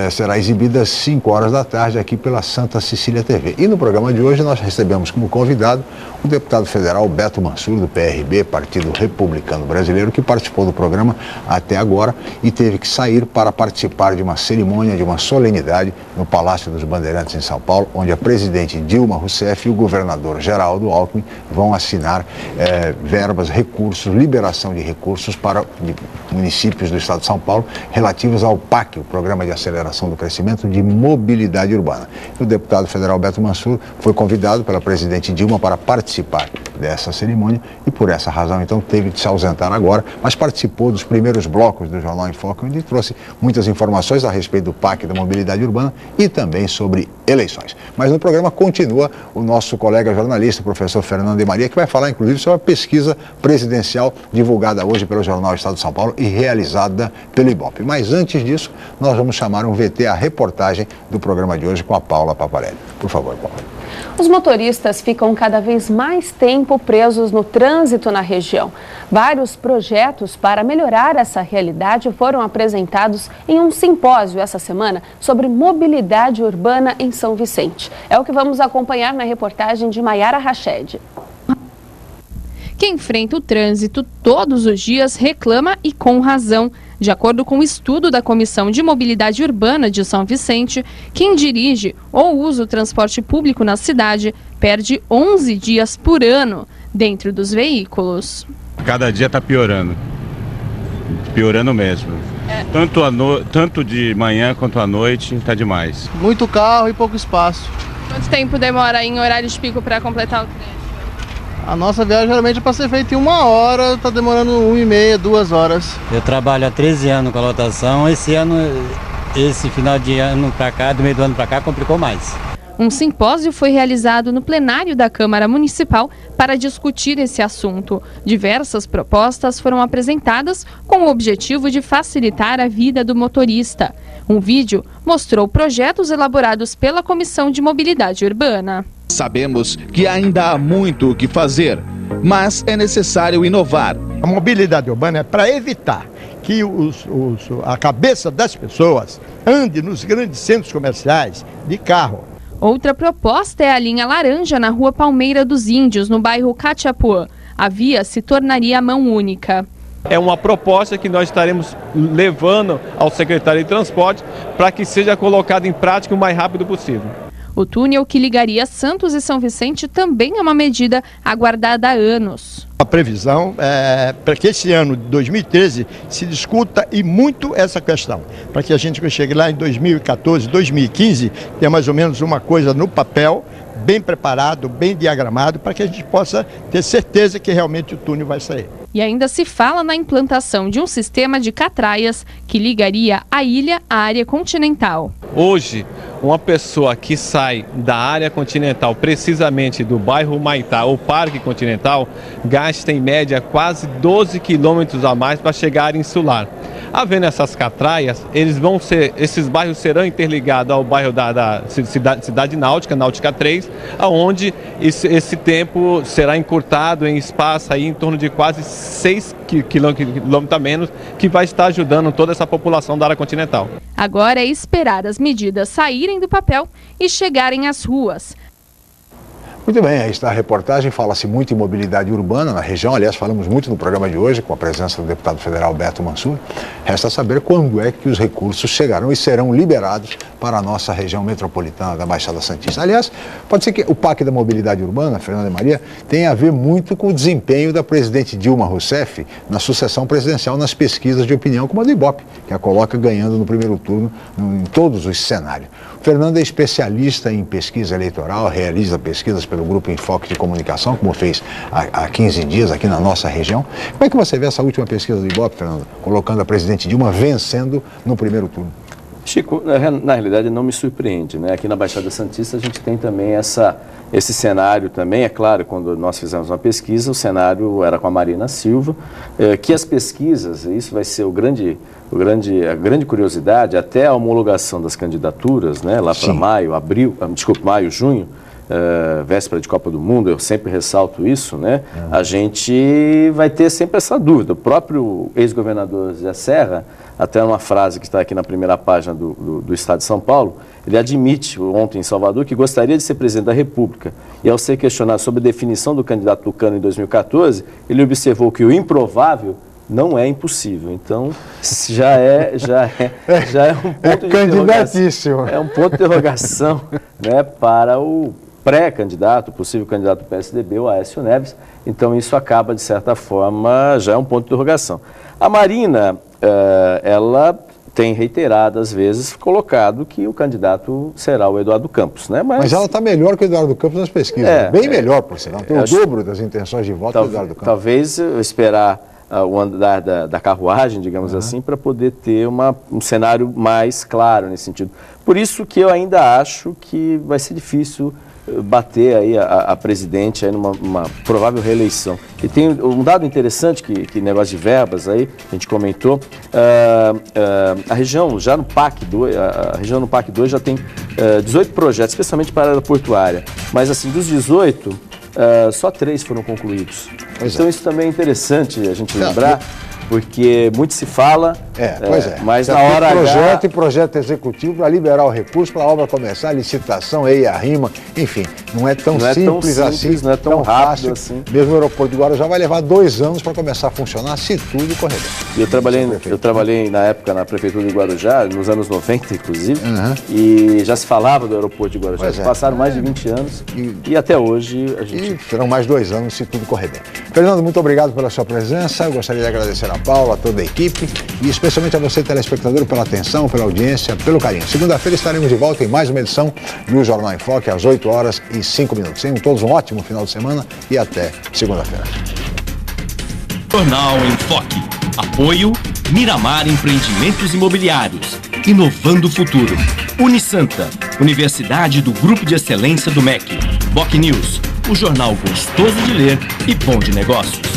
será exibida às 5 horas da tarde aqui pela Santa Cecília TV. E no programa de hoje nós recebemos como convidado o deputado federal Beto Mansur, do PRB, Partido Republicano Brasileiro, que participou do programa até agora e teve que sair para participar de uma cerimônia, de uma solenidade no Palácio dos Bandeirantes em São Paulo, onde a presidente Dilma Rousseff e o governador Geraldo Alckmin vão assinar verbas, recursos, liberação de recursos para municípios do estado de São Paulo relativos ao PAC, o Programa de Aceleração do Crescimento de Mobilidade Urbana. O deputado federal Beto Mansur foi convidado pela presidente Dilma para participar dessa cerimônia e por essa razão então teve de se ausentar agora, mas participou dos primeiros blocos do Jornal em Foco, onde trouxe muitas informações a respeito do PAC da mobilidade urbana e também sobre eleições. Mas no programa continua o nosso colega jornalista, o professor Fernando de Maria, que vai falar inclusive sobre a pesquisa presidencial divulgada hoje pelo Jornal Estado de São Paulo e realizada pelo Ibope. Mas antes disso, nós vamos chamar um VT, a reportagem do programa de hoje com a Paula Paparelli. Por favor, Paula. Os motoristas ficam cada vez mais tempo presos no trânsito na região. Vários projetos para melhorar essa realidade foram apresentados em um simpósio essa semana sobre mobilidade urbana em São Vicente. É o que vamos acompanhar na reportagem de Maiara Rached. que enfrenta o trânsito todos os dias, reclama e com razão. De acordo com o estudo da Comissão de Mobilidade Urbana de São Vicente, quem dirige ou usa o transporte público na cidade perde 11 dias por ano dentro dos veículos. Cada dia está piorando mesmo. Tanto de manhã quanto à noite, está demais. Muito carro e pouco espaço. Quanto tempo demora em horário de pico para completar o trecho? A nossa viagem geralmente é para ser feita em 1 hora, está demorando 1h30, 2 horas. Eu trabalho há 13 anos com a lotação, esse final de ano para cá, do meio do ano para cá, complicou mais. Um simpósio foi realizado no plenário da Câmara Municipal para discutir esse assunto. Diversas propostas foram apresentadas com o objetivo de facilitar a vida do motorista. Um vídeo mostrou projetos elaborados pela Comissão de Mobilidade Urbana. Sabemos que ainda há muito o que fazer, mas é necessário inovar. A mobilidade urbana é para evitar que a cabeça das pessoas ande nos grandes centros comerciais de carro. Outra proposta é a linha laranja na rua Palmeira dos Índios, no bairro Catiapuã. A via se tornaria mão única. É uma proposta que nós estaremos levando ao secretário de Transporte para que seja colocada em prática o mais rápido possível. O túnel que ligaria Santos e São Vicente também é uma medida aguardada há anos. A previsão é para que esse ano de 2013 se discuta e muito essa questão, para que a gente chegue lá em 2014, 2015, tenha mais ou menos uma coisa no papel, bem preparado, bem diagramado, para que a gente possa ter certeza que realmente o túnel vai sair. E ainda se fala na implantação de um sistema de catraias que ligaria a ilha à área continental. Hoje, uma pessoa que sai da área continental, precisamente do bairro Humaitá ou Parque Continental, gasta em média quase 12 quilômetros a mais para chegar em Insular. Havendo essas catraias, esses bairros serão interligados ao bairro da Cidade Náutica, Náutica 3, onde esse tempo será encurtado em espaço aí em torno de quase 6 quilômetros a menos, que vai estar ajudando toda essa população da área continental. Agora é esperar as medidas saírem do papel e chegarem às ruas. Muito bem, aí está a reportagem, fala-se muito em mobilidade urbana na região, aliás, falamos muito no programa de hoje com a presença do deputado federal Beto Mansur. Resta saber quando é que os recursos chegarão e serão liberados para a nossa região metropolitana da Baixada Santista. Aliás, pode ser que o PAC da Mobilidade Urbana, Fernanda Maria, tenha a ver muito com o desempenho da presidente Dilma Rousseff na sucessão presidencial nas pesquisas de opinião, como a do Ibope, que a coloca ganhando no primeiro turno em todos os cenários. Fernanda é especialista em pesquisa eleitoral, realiza pesquisas pelo Grupo Enfoque de Comunicação, como fez há 15 dias aqui na nossa região. Como é que você vê essa última pesquisa do Ibope, Fernanda, colocando a presidente Dilma vencendo no primeiro turno? Chico, na realidade não me surpreende, né? Aqui na Baixada Santista a gente tem também esse cenário também, é claro, quando nós fizemos uma pesquisa, o cenário era com a Marina Silva, que as pesquisas, isso vai ser a grande curiosidade, até a homologação das candidaturas, né? Lá para maio, junho, véspera de Copa do Mundo, eu sempre ressalto isso, né? A gente vai ter sempre essa dúvida. O próprio ex-governador Zé Serra, até uma frase que está aqui na primeira página do Estado de São Paulo, ele admite ontem em Salvador que gostaria de ser presidente da República. E ao ser questionado sobre a definição do candidato Tucano em 2014, ele observou que o improvável não é impossível. Então, já é um ponto de interrogação. É um ponto de interrogação, né, para o pré-candidato, possível candidato do PSDB, o Aécio Neves. Então, isso acaba, de certa forma, já é um ponto de interrogação. A Marina, ela tem reiteradas vezes colocado que o candidato será o Eduardo Campos, né? Mas ela está melhor que o Eduardo Campos nas pesquisas, bem melhor, por sinal, tem o dobro das intenções de voto do Eduardo Campos. Talvez esperar o andar da carruagem, digamos assim, para poder ter um cenário mais claro nesse sentido. Por isso que eu ainda acho que vai ser difícil bater aí a presidente aí numa provável reeleição. E tem um dado interessante, que negócio de verbas aí, a gente comentou, a região já no PAC 2, a região no PAC 2 já tem 18 projetos, especialmente para a área portuária, mas assim, dos 18, só 3 foram concluídos. Então isso também é interessante a gente lembrar. porque muito se fala, mas na hora projeto e projeto executivo para liberar o recurso para a obra começar, licitação, a rima, enfim, não é tão simples assim, não é tão rápido fácil. assim. Mesmo o aeroporto de Guarujá vai levar 2 anos para começar a funcionar, se tudo correr bem. Eu trabalhei na época na prefeitura de Guarujá, nos anos 90 inclusive, e já se falava do aeroporto de Guarujá. Passaram mais de 20 anos e até hoje a gente... E serão mais 2 anos se tudo correr bem. Fernando, muito obrigado pela sua presença. Eu gostaria de agradecer a Paula, a toda a equipe e especialmente a você, telespectador, pela atenção, pela audiência, pelo carinho. Segunda-feira estaremos de volta em mais uma edição do Jornal em Foque às 8h05. Tenham todos um ótimo final de semana e até segunda-feira. Jornal em Foque. Apoio Miramar Empreendimentos Imobiliários. Inovando o futuro. Unisanta, Universidade do Grupo de Excelência do MEC. BocNews, o jornal gostoso de ler e bom de negócios.